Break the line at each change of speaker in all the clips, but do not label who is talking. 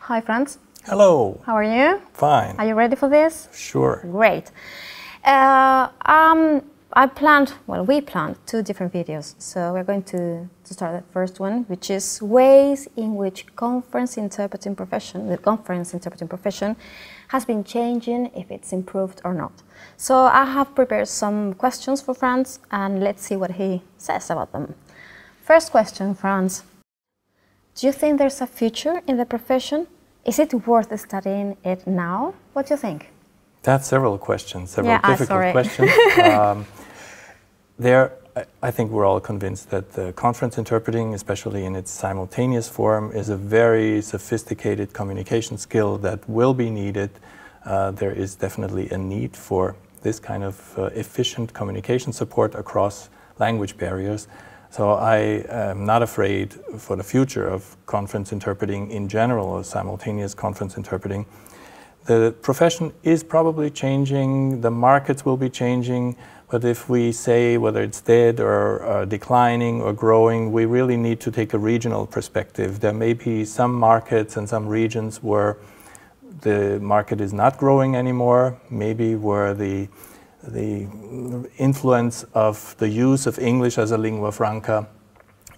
Hi, Franz.
Hello.
How are you?
Fine.
Are you ready for this?
Sure.
Great. We planned two different videos. So we're going to start the first one, which is ways in which the conference interpreting profession has been changing, if it's improved or not. So I have prepared some questions for Franz, and let's see what he says about them. First question, Franz. Do you think there's a future in the profession? Is it worth studying it now? What do you think?
That's several questions, difficult questions. I think we're all convinced that the conference interpreting, especially in its simultaneous form, is a very sophisticated communication skill that will be needed. There is definitely a need for this kind of efficient communication support across language barriers. So I am not afraid for the future of conference interpreting in general, or simultaneous conference interpreting. The profession is probably changing, the markets will be changing, but if we say whether it's dead or declining or growing, we really need to take a regional perspective. There may be some markets and some regions where the market is not growing anymore, maybe where the influence of the use of English as a lingua franca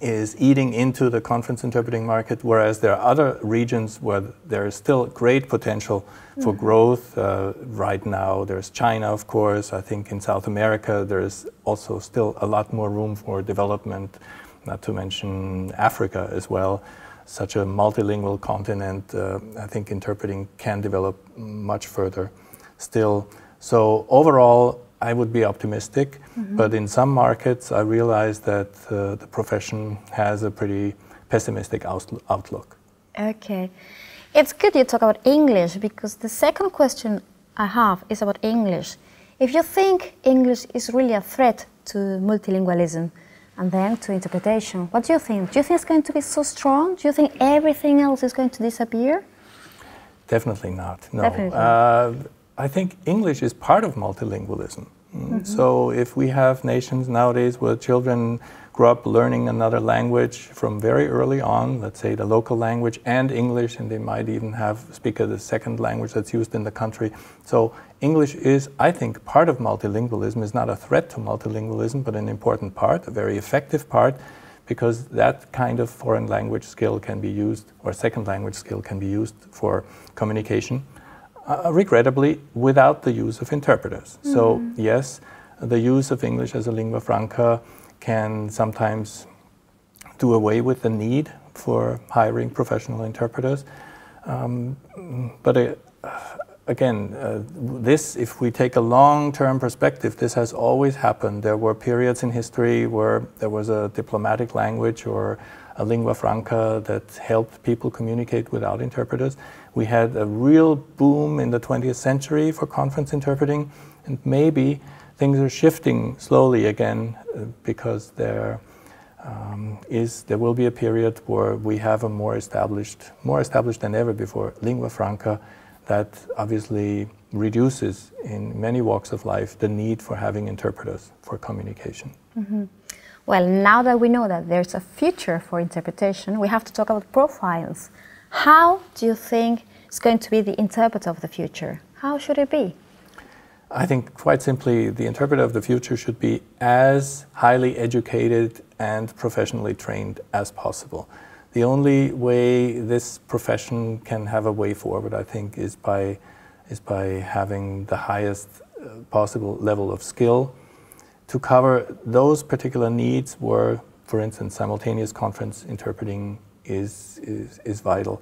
is eating into the conference interpreting market, whereas there are other regions where there is still great potential for growth. Right now there's China, of course. I think in South America there is also still a lot more room for development, not to mention Africa as well. Such a multilingual continent, I think interpreting can develop much further still. So overall, I would be optimistic, but in some markets, I realize that the profession has a pretty pessimistic outlook.
Okay. It's good you talk about English, because the second question I have is about English. If you think English is really a threat to multilingualism and then to interpretation, what do you think? Do you think it's going to be so strong? Do you think everything else is going to disappear?
Definitely not, no.
Definitely.
I think English is part of multilingualism. So if we have nations nowadays where children grow up learning another language from very early on, let's say the local language and English, and they might even speak the second language that's used in the country. So English is, I think, part of multilingualism, is not a threat to multilingualism, but an important part, a very effective part, because that kind of foreign language skill can be used, or second language skill can be used for communication. Regrettably, without the use of interpreters. So yes, the use of English as a lingua franca can sometimes do away with the need for hiring professional interpreters. But again, if we take a long-term perspective, this has always happened. There were periods in history where there was a diplomatic language or a lingua franca that helped people communicate without interpreters. We had a real boom in the 20th century for conference interpreting, and maybe things are shifting slowly again because there will be a period where we have a more established than ever before, lingua franca, that obviously reduces in many walks of life the need for having interpreters for communication.
Well, now that we know that there's a future for interpretation, we have to talk about profiles. How do you think is going to be the interpreter of the future? How should it be?
I think quite simply, the interpreter of the future should be as highly educated and professionally trained as possible. The only way this profession can have a way forward, I think, is by having the highest possible level of skill to cover those particular needs where, for instance, simultaneous conference interpreting is vital.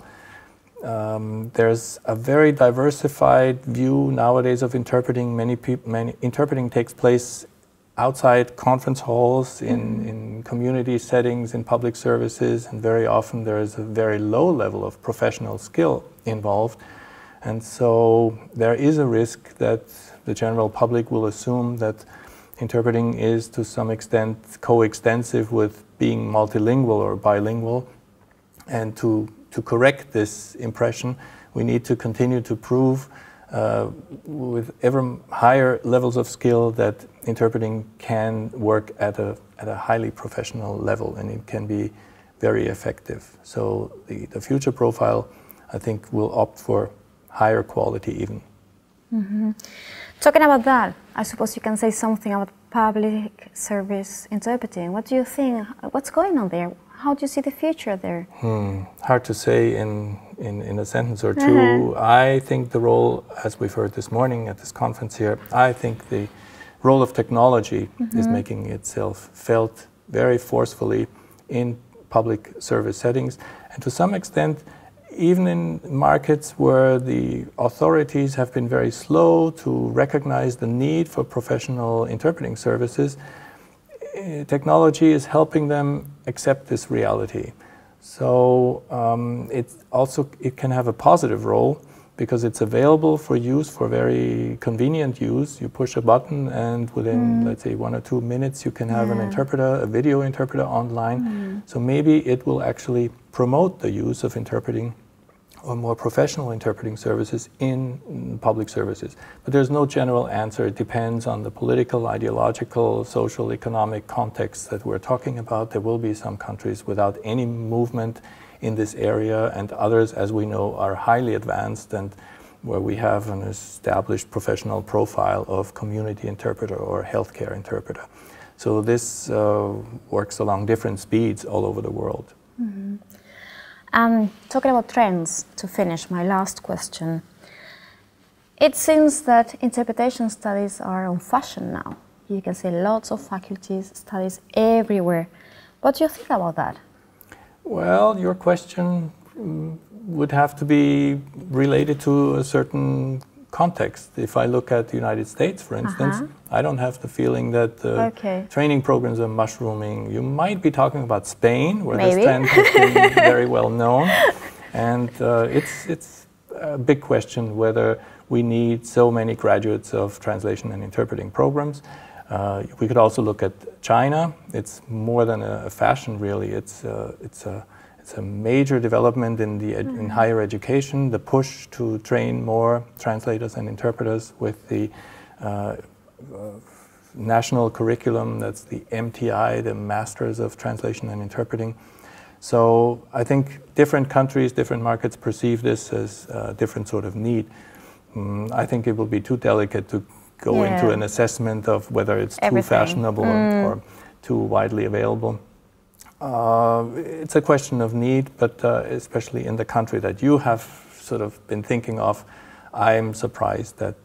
There's a very diversified view nowadays of interpreting. Interpreting takes place outside conference halls, in community settings, in public services, and very often there is a very low level of professional skill involved. And so there is a risk that the general public will assume that interpreting is to some extent coextensive with being multilingual or bilingual. And to correct this impression, we need to continue to prove with ever higher levels of skill that interpreting can work at a highly professional level, and it can be very effective. So the future profile, I think will opt for higher quality even.
Talking about that, I suppose you can say something about public service interpreting. What do you think? What's going on there? How do you see the future there?
Hard to say in a sentence or two. I think the role, as we've heard this morning at this conference here, I think the role of technology is making itself felt very forcefully in public service settings, and to some extent even in markets where the authorities have been very slow to recognize the need for professional interpreting services, technology is helping them accept this reality. So it can have a positive role because it's available for use, for very convenient use. You push a button and within, let's say, 1 or 2 minutes, you can have an interpreter, a video interpreter online. So maybe it will actually promote the use of interpreting or more professional interpreting services in public services. But there's no general answer. It depends on the political, ideological, social, economic context that we're talking about. There will be some countries without any movement in this area, and others, as we know, are highly advanced and where we have an established professional profile of community interpreter or healthcare interpreter. So this works along different speeds all over the world.
Talking about trends, to finish, my last question. It seems that interpretation studies are on fashion now. You can see lots of faculties, studies everywhere. What do you think about that?
Well, your question would have to be related to a certain context. If I look at the United States, for instance, I don't have the feeling that training programs are mushrooming. You might be talking about Spain, where this trend has been very well known. And it's a big question whether we need so many graduates of translation and interpreting programs. We could also look at China. It's more than a fashion, really. It's a major development in higher education, the push to train more translators and interpreters with the national curriculum, that's the MTI, the Masters of Translation and Interpreting. So I think different countries, different markets perceive this as a different sort of need. I think it will be too delicate to go into an assessment of whether it's too fashionable or too widely available. It's a question of need, but especially in the country that you have sort of been thinking of, I'm surprised that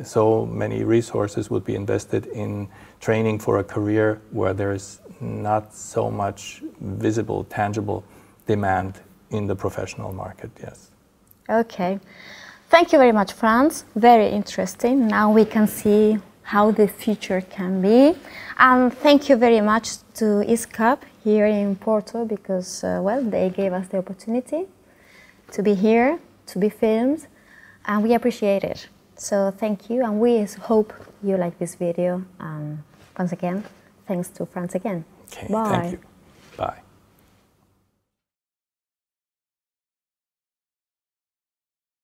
so many resources would be invested in training for a career where there is not so much visible, tangible demand in the professional market, yes. Okay.
Thank you very much, Franz. Very interesting. Now we can see how the future can be. And thank you very much to ISCAP here in Porto because, well, they gave us the opportunity to be here, to be filmed, and we appreciate it. So thank you, and we hope you like this video. And once again, thanks to Franz again.
Okay,
Bye.
thank you. Bye.